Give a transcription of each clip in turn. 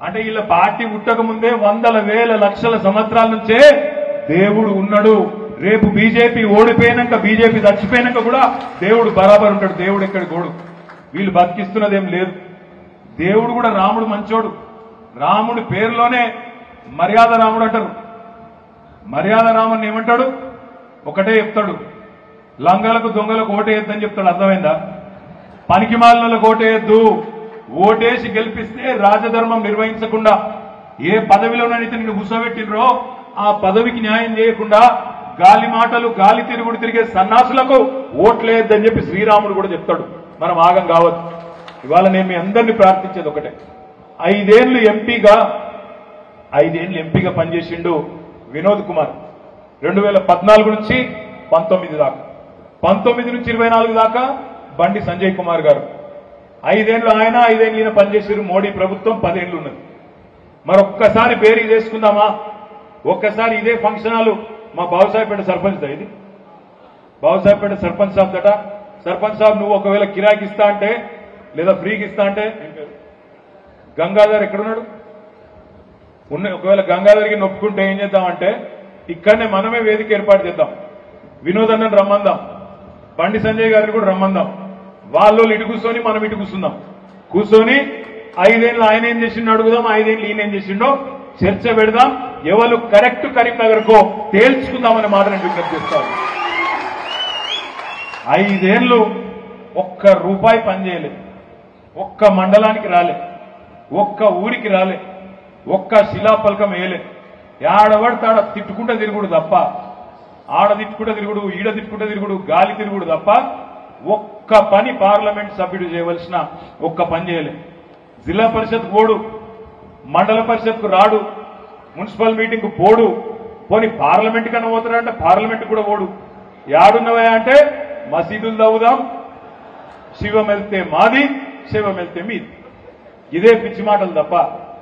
అంటే వీళ్ళ పార్టీ పుట్టక ముందే వందల వేల లక్షల సంవత్సరాల నుంచే దేవుడు ఉన్నాడు. రేపు బీజేపీ ఓడిపోయినాక, బీజేపీ చచ్చిపోయినాక కూడా దేవుడు బరాబర్ ఉంటాడు. దేవుడు ఎక్కడి గోడు. వీళ్ళు బతికిస్తున్నదేం లేదు. దేవుడు కూడా రాముడు మంచోడు. రాముడి పేరులోనే మర్యాద రాముడు అంటారు. మర్యాద రాముడిని ఏమంటాడు? ఒకటే చెప్తాడు, లంగలకు దొంగలకు ఓటేయొద్దని చెప్తాడు. అర్థమైందా? పనికి మాలినలకు ఓటేయొద్దు. ఓటేసి గెలిపిస్తే రాజధర్మం నిర్వహించకుండా ఏ పదవిలోనైతే నిన్ను కూర్చోబెట్టినరో ఆ పదవికి న్యాయం చేయకుండా గాలి మాటలు గాలి తిరుగుడు తిరిగే సన్నాసులకు ఓట్లేద్దని చెప్పి శ్రీరాముడు కూడా చెప్తాడు. మనం ఆగం కావద్దు. ఇవాళ నేను మీ అందరినీ ప్రార్థించేది ఒకటే, 5 ఏళ్లు ఎంపీగా పనిచేసిండు వినోద్ కుమార్. 2014 నుంచి 19 దాకా, 19 నుంచి 24 దాకా బండి సంజయ్ కుమార్ గారు. 5 ఏళ్లు ఆయన, 5 ఏళ్లు ఈయన పనిచేసారు. మోడీ ప్రభుత్వం 10 ఏళ్లు ఉన్నది. మరొక్కసారి బేరీ చేసుకుందామా? ఒక్కసారి ఇదే ఫంక్షన్ హాలు మా బాబుసాహెబ్పేట సర్పంచ్ దా, ఇది బాబుసాహెబ్పేట సర్పంచ్ సాబ్ దట. సర్పంచ్ సాబ్ నువ్వు ఒకవేళ కిరాయికి ఇస్తా అంటే లేదా ఫ్రీకి ఇస్తా అంటే, గంగాధర్ ఎక్కడున్నాడు? ఒకవేళ గంగాధర్కి నొప్పుకుంటే ఏం చేద్దామంటే ఇక్కడనే మనమే వేదిక ఏర్పాటు చేద్దాం. వినోద్ అన్నని రమ్మందాం, బండి సంజయ్ గారిని కూడా రమ్మందాం. వాళ్ళు ఇటు కూర్చొని మనం ఇటు కూర్చొని 5 ఏళ్ళు ఆయన ఏం చేసిండో అడుగుదాం, 5 ఏళ్ళు ఈయన ఏం చేసిండో చర్చ పెడదాం. ఎవరు కరెక్ట్ కరీంనగర్ కో తేల్చుకుందామనే మాట నేను విజ్ఞప్తి చేస్తాను. 5 ఏళ్ళు ఒక్క రూపాయి పనిచేయలేదు, ఒక్క మండలానికి రాలే, ఒక్క ఊరికి రాలే, ఒక్క శిలాపలకం వేయలే. ఆడబడతాడ తిట్టుకుంటూ తిరుగుడు తప్ప, ఆడ తిట్టుకుంటూ తిరుగుడు, ఈడ తిట్టుకుంటూ తిరుగుడు, గాలి తిరుగుడు తప్ప ఒక్క పని పార్లమెంట్ సభ్యుడు చేయవలసిన ఒక్క పని చేయలే. జిల్లా పరిషత్ పోడు, మండల పరిషత్కు రాడు, మున్సిపల్ మీటింగ్ పోడు. పోని పార్లమెంట్ కన్నా పోతాడంటే పార్లమెంట్ కూడా పోడు. యాడున్నవా అంటే మసీదులు తవ్వుదాం, శివం వెళ్తే మాది, శివం వెళ్తే మీది. ఇదే పిచ్చి మాటలు తప్ప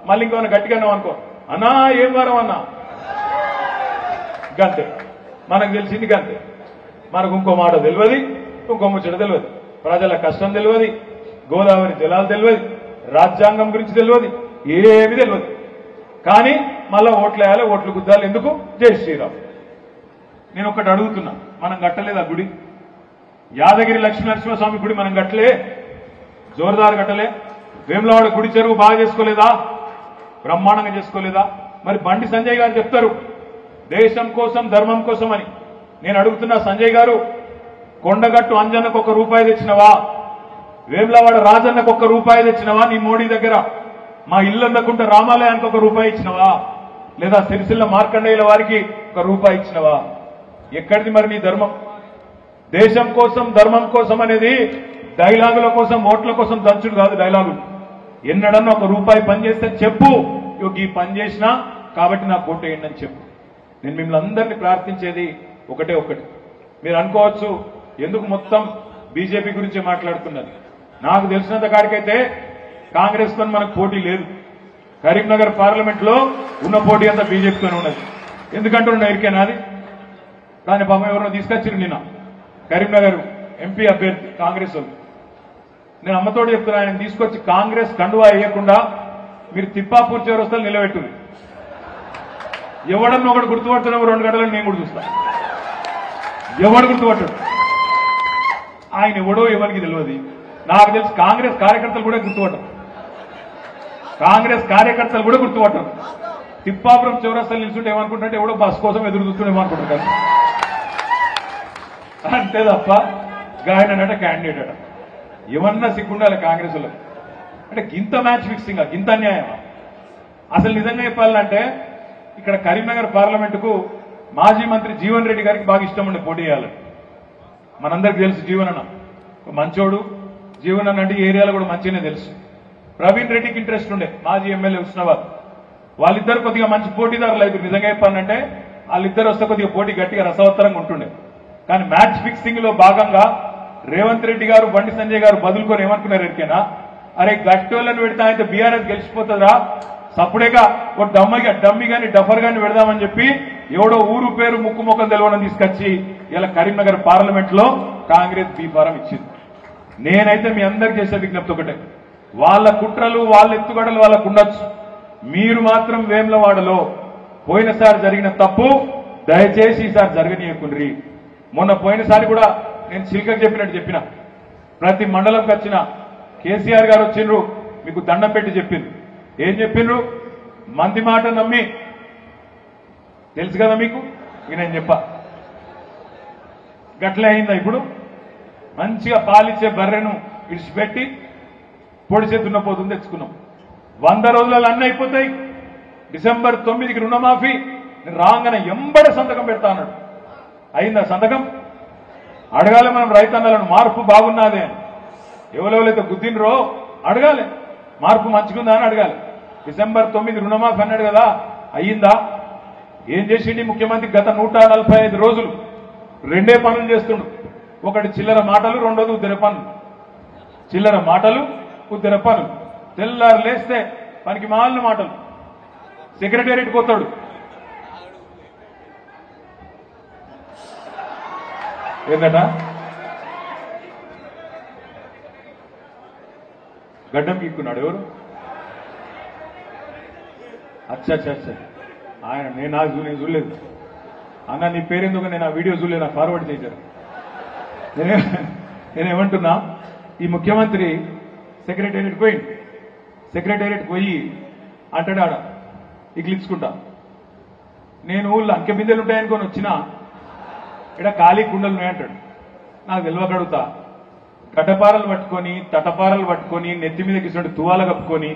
మళ్ళీ ఇంకేమైనా గట్టిగా అనుకో, అన్నా ఏం వారం అన్నా గంతే. మనకు తెలిసింది గంతే. మనకు ఇంకో మాట తెలియదు, ఇంకో ముచ్చట తెలియదు, ప్రజల కష్టం తెలియదు, గోదావరి జలాలు తెలియదు, రాజ్యాంగం గురించి తెలియదు, ఏమీ తెలియదు. కానీ మళ్ళా ఓట్లేయాలి, ఓట్లు గుద్దాలి. ఎందుకు? జై శ్రీరామ్. నేను ఒకటి అడుగుతున్నా, మనం కట్టలేదు ఆ గుడి? యాదగిరి లక్ష్మీనరసింహస్వామి గుడి మనం కట్టలే? జోరుదారు కట్టలే? వేములవాడ గుడి చెరువు బాగా చేసుకోలేదా? బ్రహ్మాండంగా చేసుకోలేదా? మరి బండి సంజయ్ గారు చెప్తారు దేశం కోసం ధర్మం కోసం అని. నేను అడుగుతున్నా, సంజయ్ గారు కొండగట్టు అంజన్నకు ₹1 తెచ్చినవా? వేములవాడ రాజన్నకు ₹1 తెచ్చినవా? నీ మోడీ దగ్గర మా ఇల్లు అందకుంట రామాలయానికి ₹1 ఇచ్చినవా? లేదా సిరిసిల్ల మార్కండేయుల వారికి ₹1 ఇచ్చినవా? ఎక్కడిది మరి నీ ధర్మం? దేశం కోసం ధర్మం కోసం అనేది డైలాగుల కోసం, ఓట్ల కోసం దంచుడు కాదు. డైలాగులు ఎన్నడన్నా ₹1 పని చేస్తే చెప్పు, ఈ పని చేసినా కాబట్టి నాకు ఓటు వేయండి అని చెప్పు. నేను మిమ్మల్ని అందరినీ ప్రార్థించేది ఒకటే ఒకటి. మీరు అనుకోవచ్చు ఎందుకు మొత్తం బీజేపీ గురించే మాట్లాడుతున్నది. నాకు తెలిసినంత కాడికైతే కాంగ్రెస్ తో మనకు పోటీ లేదు. కరీంనగర్ పార్లమెంట్ లో ఉన్న పోటీ అంతా బీజేపీతోనే ఉన్నది. ఎందుకంటున్నా ఎరికేనాది? దాని పాపం ఎవరో తీసుకొచ్చారు నిన్న కరీంనగర్ ఎంపీ అభ్యర్థి కాంగ్రెస్ వాళ్ళు. నేను అమ్మతోడు చెప్తున్నా, ఆయన తీసుకొచ్చి కాంగ్రెస్ కండువా వేయకుండా మీరు తిప్పాపూర్ చౌరస్తాలు నిలబెట్టుంది. ఎవడన్నా ఒకటి గుర్తుపడుతున్నావు 2 గంటలను నేను కూడా చూస్తా. ఎవడు గుర్తుపట్టాడు? ఆయన ఎవడో ఎవరికి తెలియదు. నాకు తెలిసి కాంగ్రెస్ కార్యకర్తలు కూడా గుర్తుపట్టారు. కాంగ్రెస్ కార్యకర్తలు కూడా గుర్తుపట్టారు. తిప్పాపురం చౌరస్తాలు నిల్చుంటే ఏమనుకుంటుంటే ఎవడో బస్ కోసం ఎదురు చూస్తుంటే ఏమనుకుంటారు అంతే తప్ప గాయనట క్యాండిడేట్ అట. ఏమన్నా సిగ్గుండాలి కాంగ్రెస్ వాళ్ళకి. అంటే గింత మ్యాచ్ ఫిక్సింగ్, గింత అన్యాయమా? అసలు నిజంగా చెప్పాలంటే ఇక్కడ కరీంనగర్ పార్లమెంటుకు మాజీ మంత్రి జీవన్ రెడ్డి గారికి బాగా ఇష్టం ఉండే పోటీ చేయాలని. మనందరికి తెలుసు జీవన్ అన్న మంచోడు. జీవన్ అన్న అంటే ఏరియాలో కూడా మంచిగానే తెలుసు. ప్రవీణ్ రెడ్డికి ఇంట్రెస్ట్ ఉండే, మాజీ ఎమ్మెల్యే హుస్నాబాద్. వాళ్ళిద్దరు కొద్దిగా మంచి పోటీదారులు అయితే నిజంగా చెప్పాలంటే వాళ్ళిద్దరు వస్తే కొద్దిగా పోటీ గట్టిగా రసవత్తరంగా ఉంటుండే. కానీ మ్యాచ్ ఫిక్సింగ్ లో భాగంగా రేవంత్ రెడ్డి గారు, బండి సంజయ్ గారు బదులుకొని ఏమనుకున్నారు ఎరికేనా? అరే గట్టి వాళ్ళని పెడితే అయితే బీఆర్ఎస్ గెలిచిపోతుందా, సప్పుడేగా ఒక డమ్మి గాని డఫర్ గాని పెడదామని చెప్పి ఎవడో ఊరు పేరు ముక్కు ముఖం తెలవడం తీసుకొచ్చి ఇలా కరీంనగర్ పార్లమెంట్ లో కాంగ్రెస్ బీఫారం ఇచ్చింది. నేనైతే మీ అందరికి చేసే విజ్ఞప్తి ఒకటే, వాళ్ళ కుట్రలు వాళ్ళ ఎత్తుగడలు వాళ్ళకు ఉండొచ్చు, మీరు మాత్రం వేములవాడలో పోయినసారి జరిగిన తప్పు దయచేసి ఈసారి జరగనీయకుండ్రి. మొన్న పోయినసారి కూడా నేను చిల్కకు చెప్పినట్టు చెప్పిన, ప్రతి మండలంకి వచ్చిన కేసీఆర్ గారు వచ్చిండ్రు, మీకు దండం పెట్టి చెప్పిండ్రు. ఏం చెప్పిండ్రు? మంది మాట నమ్మి, తెలుసు కదా మీకు, ఇక నేను చెప్పా. గట్లే అయిందా? ఇప్పుడు మంచిగా పాలిచ్చే బర్రెను విడిచిపెట్టి పొడిచే దున్నపోతుంది తెచ్చుకున్నాం. 100 రోజులలో అన్నీ అయిపోతాయి. డిసెంబర్ 9కి రుణమాఫీ రాగానే ఎంబడ సంతకం పెడతా అన్నాడు. అయిందా సంతకం? అడగాలి మనం రైతన్నలను, మార్పు బాగున్నదే అని. ఎవరెవరైతే గుద్దినరో అడగాలి, మార్పు మంచిగుందా అని అడగాలి. డిసెంబర్ 9 రుణమాఫీ అన్నాడు కదా, అయ్యిందా? ఏం చేసిండి ముఖ్యమంత్రి? గత 145 రోజులు రెండే పనులు చేస్తుండు. ఒకటి చిల్లర మాటలు, రెండోది ఉద్దర పనులు. చిల్లర మాటలు, ఉద్దర పనులు. తెల్లారు లేస్తే పనికి మాలిన మాటలు. సెక్రటేరియట్ పోతాడు, ఏందట గడ్డం గీక్కున్నాడు. ఎవరు? అచ్చా ఆయన. నేను చూడలేదు అన్న. నీ పేరెందుకు? నేను ఆ వీడియో చూడలేదు, నాకు ఫార్వర్డ్ చేశారు. నేనేమంటున్నా, ఈ ముఖ్యమంత్రి సెక్రటేరియట్ పోయింది. సెక్రటేరియట్ పోయి అంటాడు ఆడ ఇగిలించుకుంటా, నేను ఊళ్ళో అంకె బిందెలు ఉంటాయనుకొని వచ్చినా ఇక్కడ ఖాళీ కుండలు ఉన్నాయంటాడు. నాకు తెలియకడుగుతా, గడ్డపారలు పట్టుకొని, తటపారలు పట్టుకొని, నెత్తి మీద కిసినట్టు తువాల కప్పుకొని